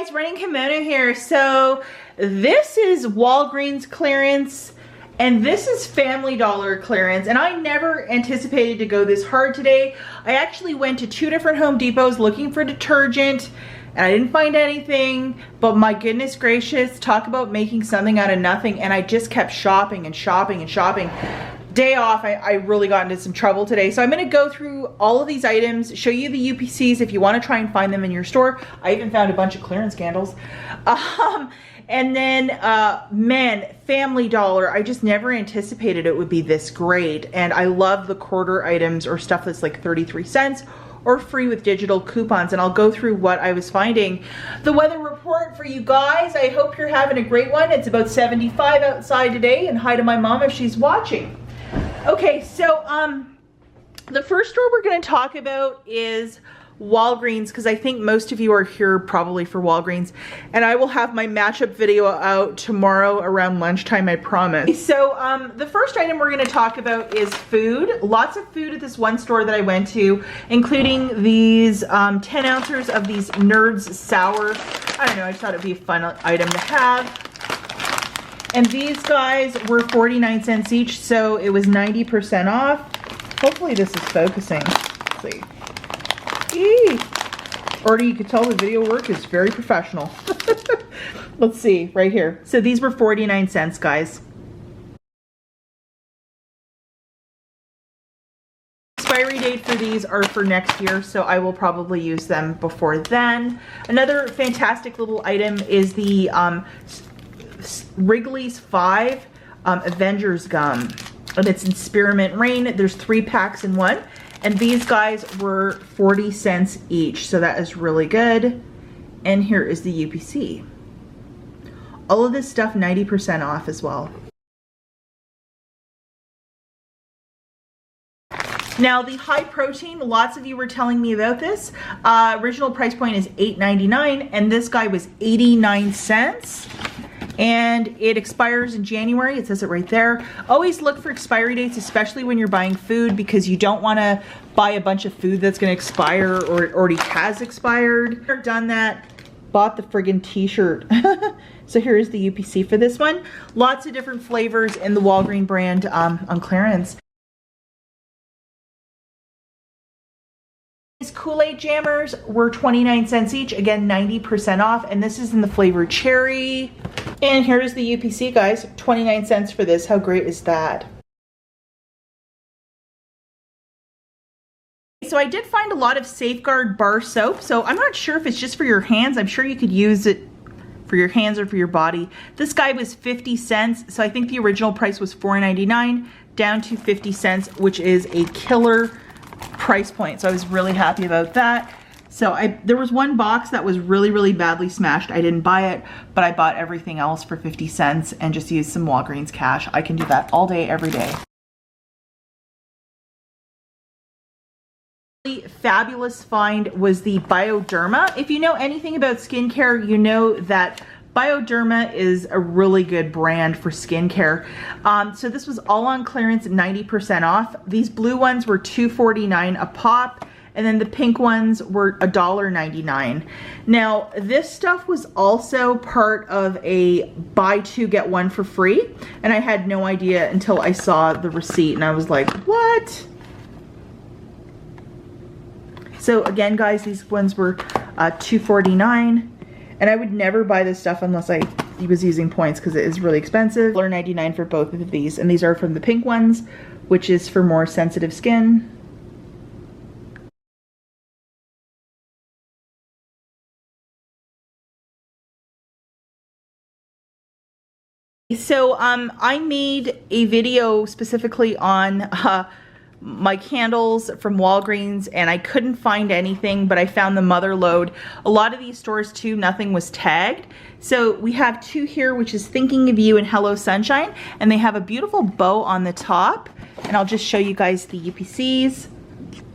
guys, running Kimono here. So this is Walgreens clearance and this is Family Dollar clearance, and I never anticipated to go this hard today. I actually went to 2 different Home Depots looking for detergent and I didn't find anything, but my goodness gracious, talk about making something out of nothing, and I just kept shopping and shopping and shopping. Day off, I really got into some trouble today. So I'm gonna go through all of these items, show you the UPCs if you wanna try and find them in your store. I even found a bunch of clearance candles. And then, man, Family Dollar, I just never anticipated it would be this great. And I love the quarter items or stuff that's like 33 cents or free with digital coupons. And I'll go through what I was finding. The weather report for you guys, I hope you're having a great one. It's about 75 outside today, and hi to my mom if she's watching. Okay, so the first store we're going to talk about is Walgreens, because I think most of you are here probably for Walgreens, and I will have my matchup video out tomorrow around lunchtime, I promise. So the first item we're going to talk about is food. Lots of food at this one store that I went to, including these 10 ounces of these Nerds Sour. I don't know, I thought it'd be a fun item to have. And these guys were 49 cents each, so it was 90% off. Hopefully this is focusing. Let's see. Eee. Already you could tell the video work is very professional. Let's see, right here. So these were 49 cents, guys. Expiry date for these are for next year, so I will probably use them before then. Another fantastic little item is the Wrigley's 5 Avengers gum, and it's in Spearmint Rain. There's 3 packs in one, and these guys were 40 cents each, so that is really good. And here is the UPC. All of this stuff 90% off as well. Now the high protein, lots of you were telling me about this. Original price point is $8.99, and this guy was 89 cents. And it expires in January. It says it right there. Always look for expiry dates, especially when you're buying food, because you don't want to buy a bunch of food that's going to expire or it already has expired. I've done that. Bought the friggin' t-shirt. So here's the UPC for this one. Lots of different flavors in the Walgreens brand on clearance. These Kool-Aid jammers were 29 cents each, again 90% off, and this is in the flavor cherry. And here's the UPC, guys, 29 cents for this. How great is that? So I did find a lot of Safeguard bar soap, so I'm not sure if it's just for your hands. I'm sure you could use it for your hands or for your body. This guy was 50 cents, so I think the original price was $4.99 down to 50 cents, which is a killer price point, so I was really happy about that. So there was one box that was really badly smashed. I didn't buy it, but I bought everything else for 50 cents and just used some Walgreens cash. I can do that all day, every day. Fabulous find was the Bioderma. If you know anything about skincare, you know that Bioderma is a really good brand for skincare. So this was all on clearance, 90% off. These blue ones were $2.49 a pop, and then the pink ones were $1.99. Now, this stuff was also part of a buy 2 get 1 for free, and I had no idea until I saw the receipt, and I was like, what? So again, guys, these ones were $2.49. And I would never buy this stuff unless I was using points, because it is really expensive. $1.99 for both of these. And these are from the pink ones, which is for more sensitive skin. So I made a video specifically on my candles from Walgreens, and I couldn't find anything, but I found the mother load. A lot of these stores too, nothing was tagged. So we have 2 here, which is Thinking of You and Hello Sunshine, and they have a beautiful bow on the top, and I'll just show you guys the UPCs.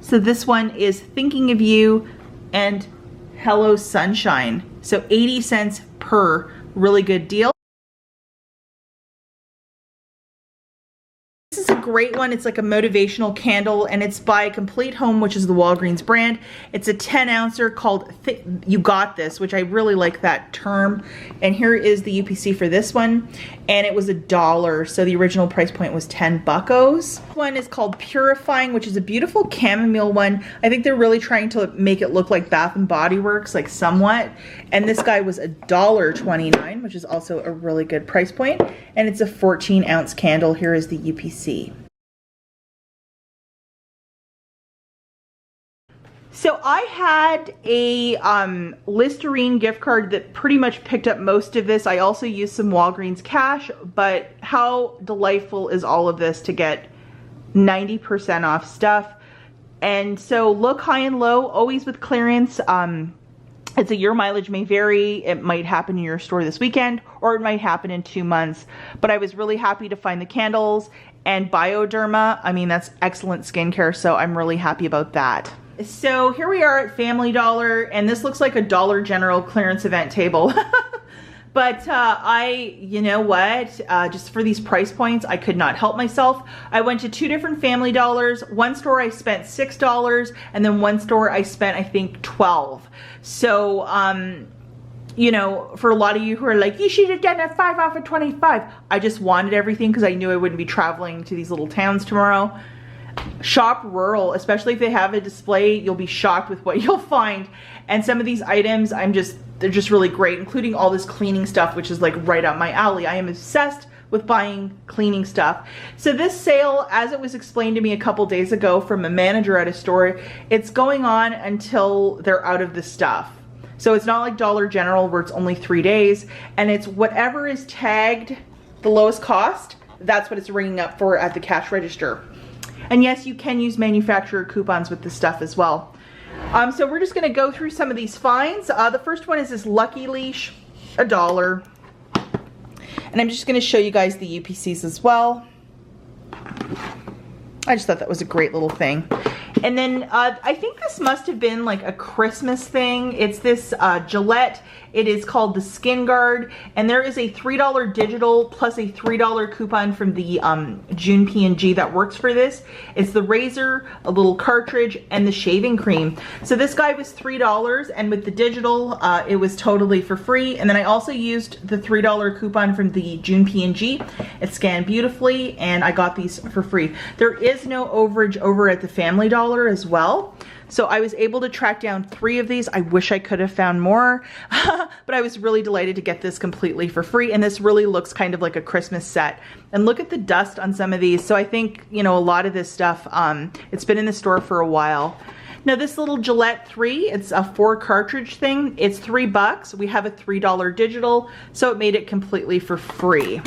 So this one is Thinking of You and Hello Sunshine. So 80 cents per, really good deal. This is a great one. It's like a motivational candle, and it's by Complete Home, which is the Walgreens brand. It's a 10 ouncer called You Got This, which I really like that term. And here is the UPC for this one, and it was $1, so the original price point was 10 buckos. This one is called Purifying, which is a beautiful chamomile one. I think they're really trying to make it look like Bath and Body Works, like somewhat. And this guy was $1.29, which is also a really good price point. And it's a 14 ounce candle. Here is the UPC. So I had a Listerine gift card that pretty much picked up most of this. I also used some Walgreens cash, but how delightful is all of this to get 90% off stuff. And so look high and low, always with clearance. It's your mileage may vary. It might happen in your store this weekend, or it might happen in 2 months. But I was really happy to find the candles and Bioderma. I mean, that's excellent skincare, so I'm really happy about that. So here we are at Family Dollar, and this looks like a Dollar General clearance event table. But you know what, just for these price points, I could not help myself. I went to 2 different Family Dollars. One store I spent $6, and then one store I spent, I think, $12. So, you know, for a lot of you who are like, you should have done a 5 off of 25. I just wanted everything because I knew I wouldn't be traveling to these little towns tomorrow. Shop rural, especially if they have a display. You'll be shocked with what you'll find. And some of these items, they're just really great, including all this cleaning stuff, which is like right up my alley. I am obsessed with buying cleaning stuff. So this sale, as it was explained to me a couple days ago from a manager at a store, it's going on until they're out of the stuff. So it's not like Dollar General where it's only 3 days, and it's whatever is tagged the lowest cost, that's what it's ringing up for at the cash register. And yes, you can use manufacturer coupons with this stuff as well. So we're just gonna go through some of these finds. The first one is this Lucky Leash, $1. And I'm just gonna show you guys the UPCs as well. I just thought that was a great little thing. And then I think this must have been like a Christmas thing. It's this Gillette. It is called the Skin Guard, and there is a $3 digital plus a $3 coupon from the June P&G that works for this. It's the razor, a little cartridge, and the shaving cream. So this guy was $3, and with the digital, it was totally for free. And then I also used the $3 coupon from the June P&G. It scanned beautifully, and I got these for free. There is no overage over at the Family Dollar as well. So I was able to track down 3 of these. I wish I could have found more, but I was really delighted to get this completely for free. And this really looks kind of like a Christmas set. And look at the dust on some of these. So I think, you know, a lot of this stuff, it's been in the store for a while. Now this little Gillette 3, it's a 4 cartridge thing. It's $3. We have a $3 digital, so it made it completely for free.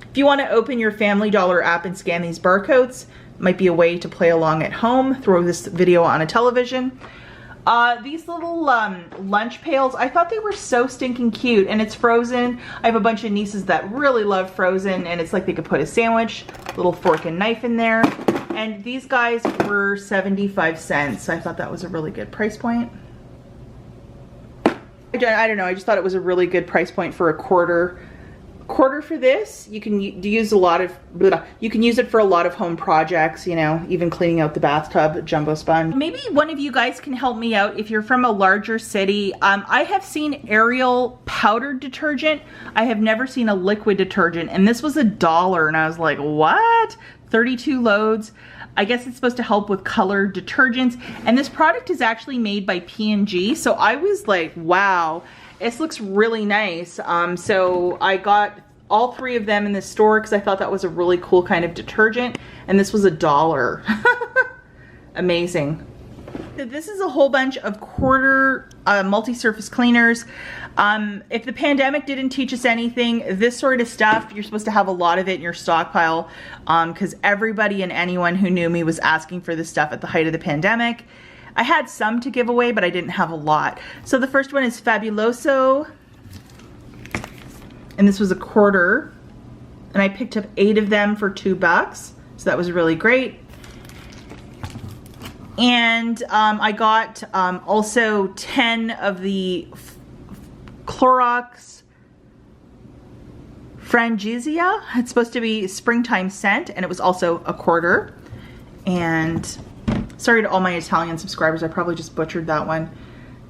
If you want to open your Family Dollar app and scan these barcodes, might be a way to play along at home, throw this video on a television. These little lunch pails, I thought they were so stinking cute, and it's frozen. I have a bunch of nieces that really love frozen, and it's like they could put a sandwich, little fork and knife in there. And these guys were 75 cents. I thought that was a really good price point. I don't know, I just thought it was a really good price point for a quarter for this. You can use you can use it for a lot of home projects, you know, even cleaning out the bathtub, jumbo sponge. Maybe one of you guys can help me out if you're from a larger city. I have seen Ariel powdered detergent. I have never seen a liquid detergent, and this was $1, and I was like, what? 32 loads. I guess it's supposed to help with color detergents, and this product is actually made by P&G, so I was like, wow. This looks really nice. So I got all 3 of them in this store because I thought that was a really cool kind of detergent, and this was $1. Amazing. So this is a whole bunch of quarter multi-surface cleaners. If the pandemic didn't teach us anything, this sort of stuff, you're supposed to have a lot of it in your stockpile, because everybody and anyone who knew me was asking for this stuff at the height of the pandemic. I had some to give away, but I didn't have a lot. So the first one is Fabuloso, and this was a quarter, and I picked up 8 of them for $2, so that was really great. And I got also 10 of the Clorox Frangisia. It's supposed to be springtime scent, and it was also a quarter. And sorry to all my Italian subscribers, I probably just butchered that one.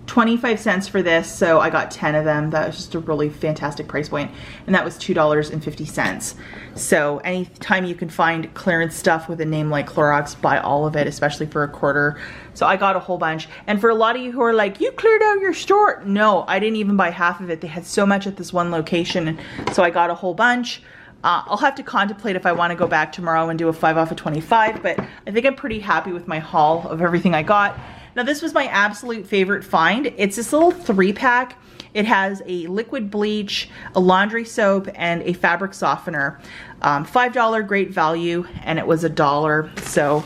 25 cents for this, so I got 10 of them. That was just a really fantastic price point, and that was $2.50. So anytime you can find clearance stuff with a name like Clorox, buy all of it, especially for a quarter. So I got a whole bunch. And for a lot of you who are like, you cleared out your store. No, I didn't even buy half of it. They had so much at this one location, and so I got a whole bunch. I'll have to contemplate if I want to go back tomorrow and do a 5 off of 25, but I think I'm pretty happy with my haul of everything I got. Now this was my absolute favorite find. It's this little 3-pack. It has a liquid bleach, a laundry soap, and a fabric softener. $5, great value, and it was $1, so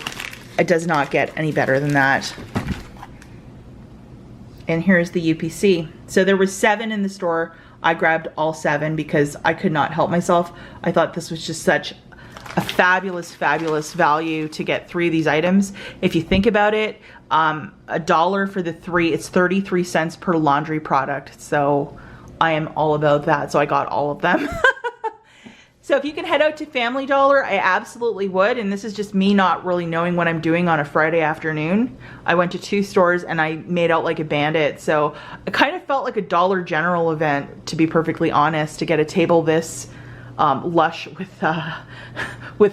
it does not get any better than that. And here's the UPC. So there was 7 in the store. I grabbed all 7 because I could not help myself. I thought this was just such a fabulous, fabulous value to get 3 of these items. If you think about it, $1 for the 3, it's 33 cents per laundry product. So I am all about that. So I got all of them. So if you can head out to Family Dollar, I absolutely would. And this is just me not really knowing what I'm doing on a Friday afternoon. I went to 2 stores and I made out like a bandit. So it kind of felt like a Dollar General event, to be perfectly honest, to get a table this lush with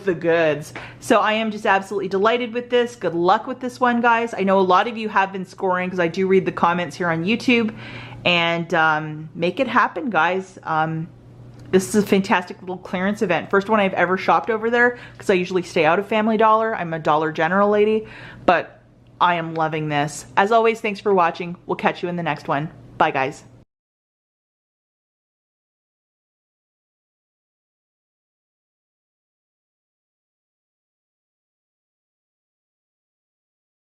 the goods. So I am just absolutely delighted with this. Good luck with this one, guys. I know a lot of you have been scoring because I do read the comments here on YouTube, and make it happen, guys. This is a fantastic little clearance event. First one I've ever shopped over there, because I usually stay out of Family Dollar. I'm a Dollar General lady, but I am loving this. As always, thanks for watching. We'll catch you in the next one. Bye, guys.